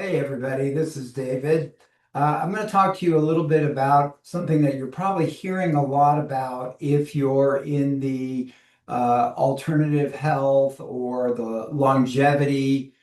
Hey everybody, this is David. I'm going to talk to you a little bit about something that you're probably hearing a lot about if you're in the alternative health or the longevity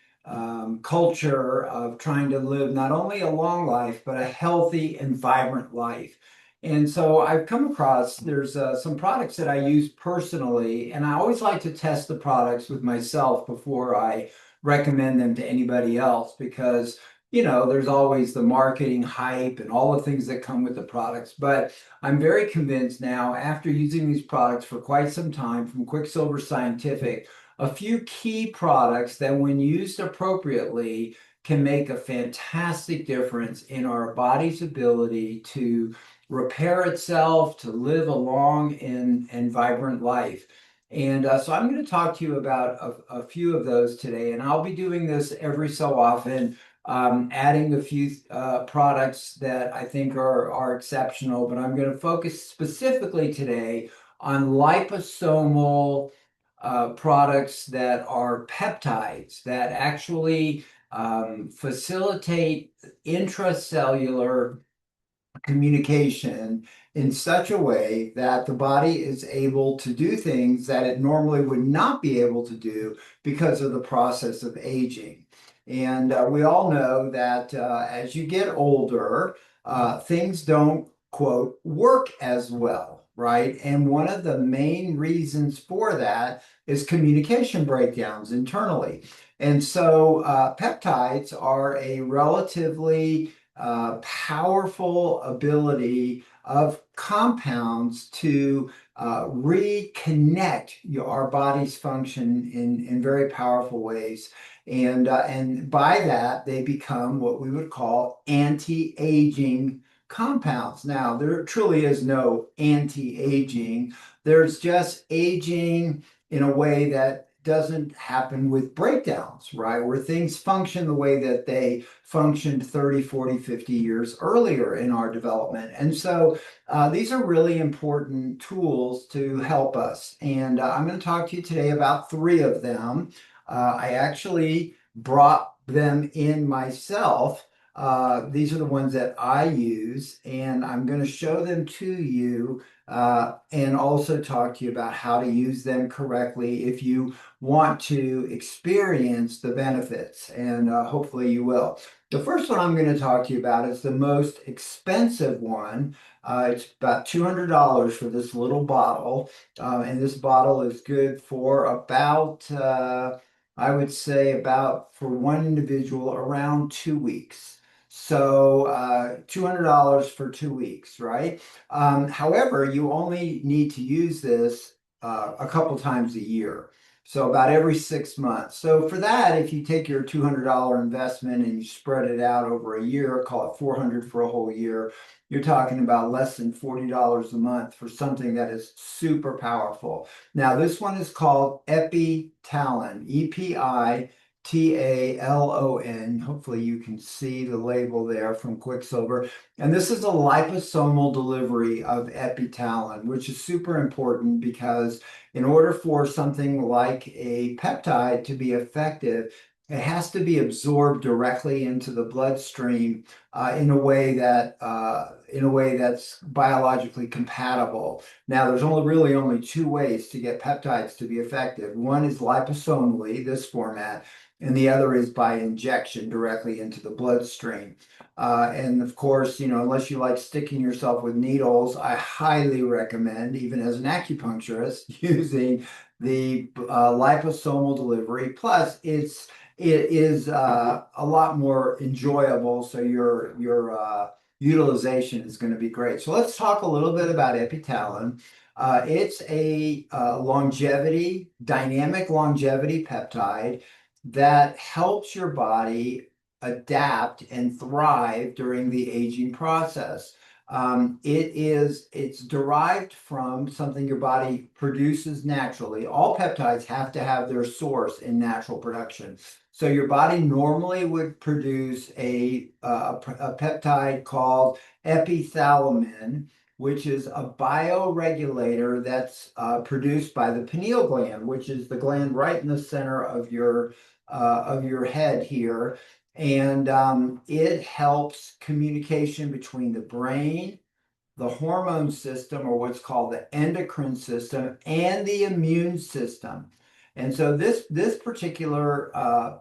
culture of trying to live not only a long life, but a healthy and vibrant life. And so I've come across there's some products that I use personally, and I always like to test the products with myself before I recommend them to anybody else because there's always the marketing hype and all the things that come with the products. But I'm very convinced now, after using these products for quite some time from Quicksilver Scientific, a few key products that, when used appropriately, can make a fantastic difference in our body's ability to repair itself, to live a long and vibrant life. And so I'm going to talk to you about a few of those today, and I'll be doing this every so often, adding a few products that I think are exceptional, but I'm going to focus specifically today on liposomal products that are peptides that actually facilitate intracellular communication in such a way that the body is able to do things that it normally would not be able to do because of the process of aging. And we all know that as you get older, things don't, quote, work as well, right? And one of the main reasons for that is communication breakdowns internally. And so peptides are a relatively powerful ability of compounds to reconnect our body's function in very powerful ways. And by that, they become what we would call anti-aging compounds. Now, there truly is no anti-aging. There's just aging in a way that doesn't happen with breakdowns, right? Where things function the way that they functioned 30, 40, 50 years earlier in our development. And so these are really important tools to help us. And I'm going to talk to you today about three of them. I actually brought them in myself. These are the ones that I use, and I'm going to show them to you and also talk to you about how to use them correctly if you want to experience the benefits, and hopefully you will. The first one I'm going to talk to you about is the most expensive one. It's about $200 for this little bottle, and this bottle is good for about, I would say, about for one individual around 2 weeks. So $200 for 2 weeks, right? However, you only need to use this a couple times a year. So about every 6 months. So for that, if you take your $200 investment and you spread it out over a year, call it 400 for a whole year, you're talking about less than $40 a month for something that is super powerful. Now, this one is called Epitalon, Epitalon. Hopefully you can see the label there from Quicksilver. And this is a liposomal delivery of Epitalon, which is super important because in order for something like a peptide to be effective, it has to be absorbed directly into the bloodstream in a way that's biologically compatible. Now, there's only two ways to get peptides to be effective. One is liposomally, this format, and the other is by injection directly into the bloodstream. And of course, unless you like sticking yourself with needles, I highly recommend, even as an acupuncturist, using the liposomal delivery. Plus, it is a lot more enjoyable, so your utilization is going to be great. So let's talk a little bit about Epitalon. It's a dynamic longevity peptide that helps your body adapt and thrive during the aging process. It's derived from something your body produces naturally. All peptides have to have their source in natural production. So your body normally would produce a peptide called epithalamin, which is a bioregulator that's produced by the pineal gland, which is the gland right in the center of your of your head here. And it helps communication between the brain, the hormone system, or what's called the endocrine system, and the immune system. And so this particular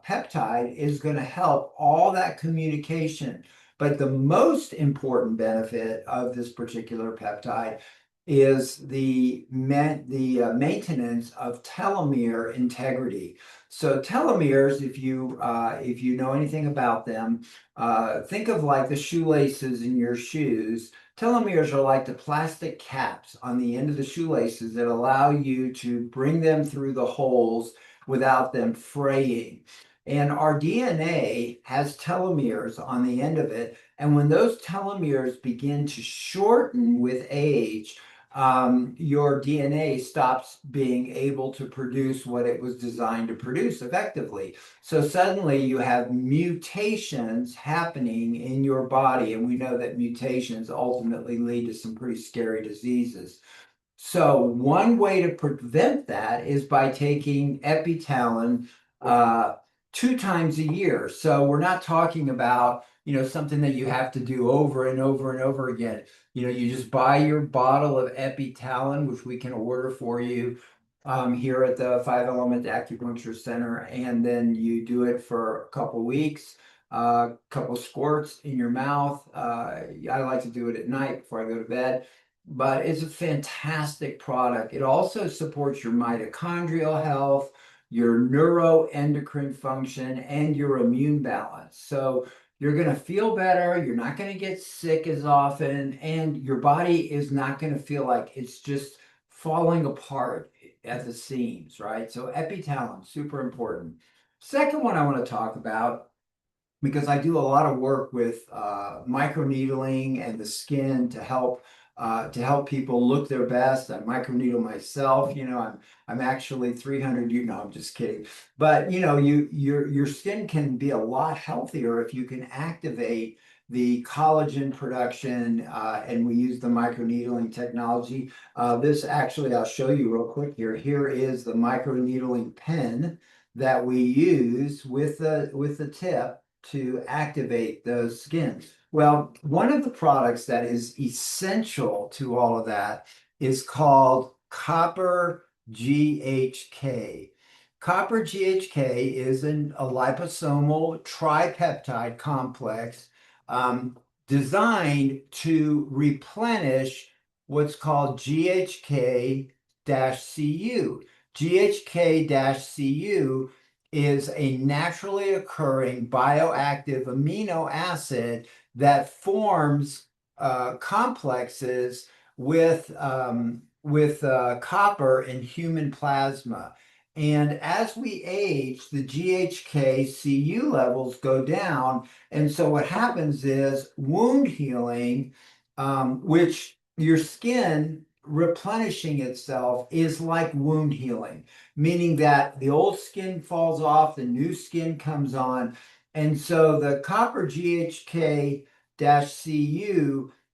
peptide is going to help all that communication. But the most important benefit of this particular peptide is the maintenance of telomere integrity. So telomeres, if you know anything about them, think of like the shoelaces in your shoes. Telomeres are like the plastic caps on the end of the shoelaces that allow you to bring them through the holes without them fraying. And our DNA has telomeres on the end of it. And when those telomeres begin to shorten with age, your DNA stops being able to produce what it was designed to produce effectively. So suddenly you have mutations happening in your body, and we know that mutations ultimately lead to some pretty scary diseases. So one way to prevent that is by taking epitalin uh, 2 times a year. So we're not talking about, something that you have to do over and over and over again. You just buy your bottle of epitalin, which we can order for you here at the Five Element Acupuncture Center, and then you do it for a couple weeks, a couple squirts in your mouth. I like to do it at night before I go to bed, but it's a fantastic product. It also supports your mitochondrial health, your neuroendocrine function, and your immune balance. So you're going to feel better. You're not going to get sick as often, and your body is not going to feel like it's just falling apart at the seams, right? So epitalin, super important. Second one I want to talk about, because I do a lot of work with microneedling and the skin to help people look their best. I microneedle myself. I'm actually 300. I'm just kidding. But your skin can be a lot healthier if you can activate the collagen production, and we use the microneedling technology. This actually, I'll show you real quick here. Here is the microneedling pen that we use with the tip to activate the skin. Well, one of the products that is essential to all of that is called copper GHK. Copper GHK is a liposomal tripeptide complex designed to replenish what's called GHK-Cu. GHK-Cu is a naturally occurring bioactive amino acid that forms complexes with copper in human plasma. And as we age, the GHK-Cu levels go down. And so what happens is wound healing, which your skin replenishing itself is like wound healing, meaning that the old skin falls off, the new skin comes on. And so the copper GHK-Cu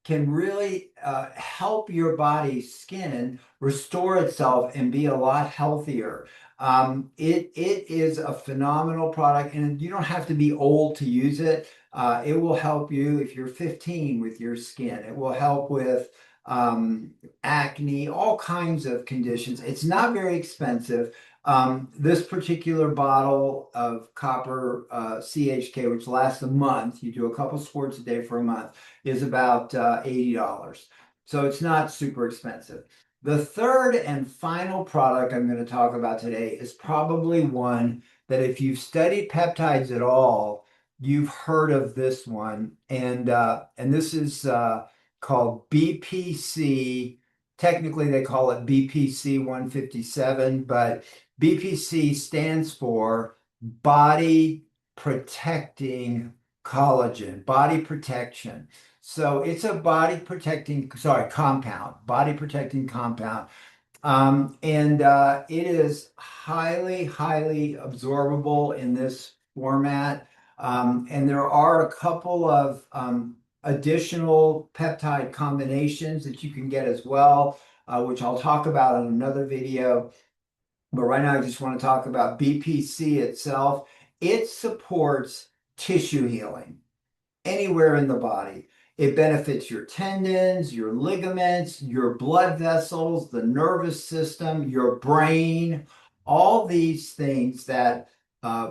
can really help your body's skin restore itself and be a lot healthier. It is a phenomenal product, and you don't have to be old to use it. It will help you if you're 15 with your skin. It will help with acne, all kinds of conditions. It's not very expensive. This particular bottle of copper CHK, which lasts a month, you do a couple squirts a day for a month, is about $80. So it's not super expensive. The third and final product I'm going to talk about today is probably one that if you've studied peptides at all, you've heard of this one. And this is called BPC. Technically, they call it BPC 157, but BPC stands for body protecting collagen, body protection. So it's a body protecting compound. And it is highly, highly absorbable in this format. And there are a couple of additional peptide combinations that you can get as well, which I'll talk about in another video. But right now, I just want to talk about BPC itself. it supports tissue healing anywhere in the body. It benefits your tendons, your ligaments, your blood vessels, the nervous system, your brain, all these things that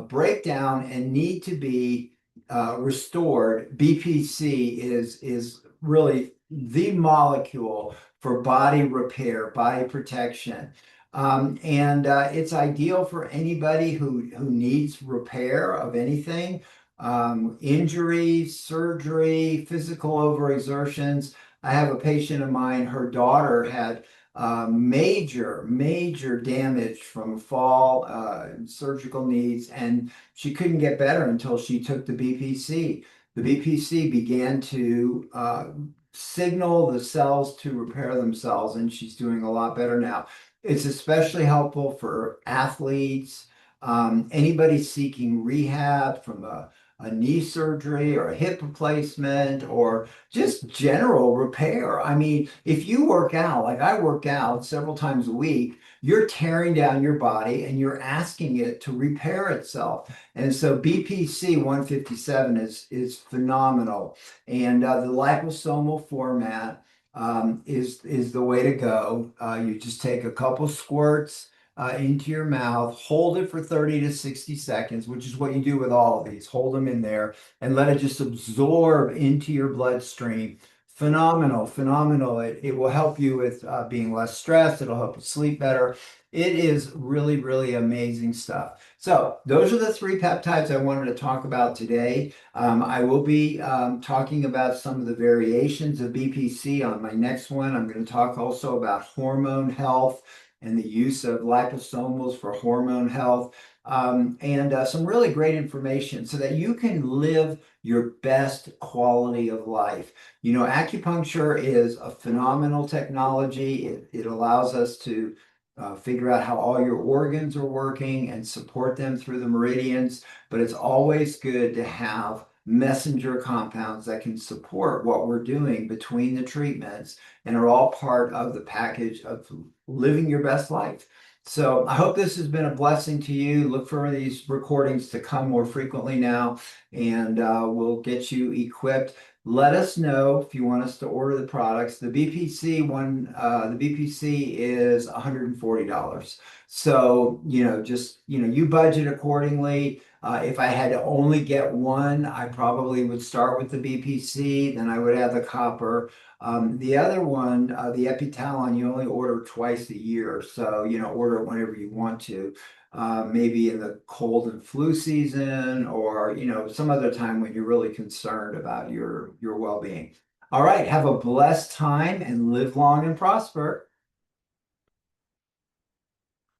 break down and need to be restored. BPC is really the molecule for body repair, body protection. And it's ideal for anybody who needs repair of anything, injuries, surgery, physical overexertions. I have a patient of mine, her daughter had major damage from a fall, surgical needs, and she couldn't get better until she took the BPC. The BPC began to signal the cells to repair themselves, and she's doing a lot better now. It's especially helpful for athletes, anybody seeking rehab from a knee surgery or a hip replacement or just general repair. I mean, if you work out, like I work out several times a week, you're tearing down your body and you're asking it to repair itself. And so BPC 157 is phenomenal. And the liposomal format is the way to go. You just take a couple squirts into your mouth, hold it for 30 to 60 seconds, which is what you do with all of these. Hold them in there and let it just absorb into your bloodstream. Phenomenal, phenomenal. It will help you with being less stressed. It'll help you sleep better. It is really amazing stuff. So those are the three peptides I wanted to talk about today. I will be talking about some of the variations of BPC on my next one. I'm going to talk also about hormone health and the use of liposomals for hormone health, and some really great information so that you can live your best quality of life. You know, acupuncture is a phenomenal technology. It allows us to figure out how all your organs are working and support them through the meridians, but it's always good to have messenger compounds that can support what we're doing between the treatments and are all part of the package of living your best life. So I hope this has been a blessing to you. Look for these recordings to come more frequently now, and we'll get you equipped. Let us know if you want us to order the products. The BPC one, the BPC is $140. So, you budget accordingly. If I had to only get one, I probably would start with the BPC, then I would add the copper. The other one, the Epitalon, you only order twice a year. So, order it whenever you want to. Maybe in the cold and flu season or, some other time when you're really concerned about your well-being. All right, have a blessed time and live long and prosper.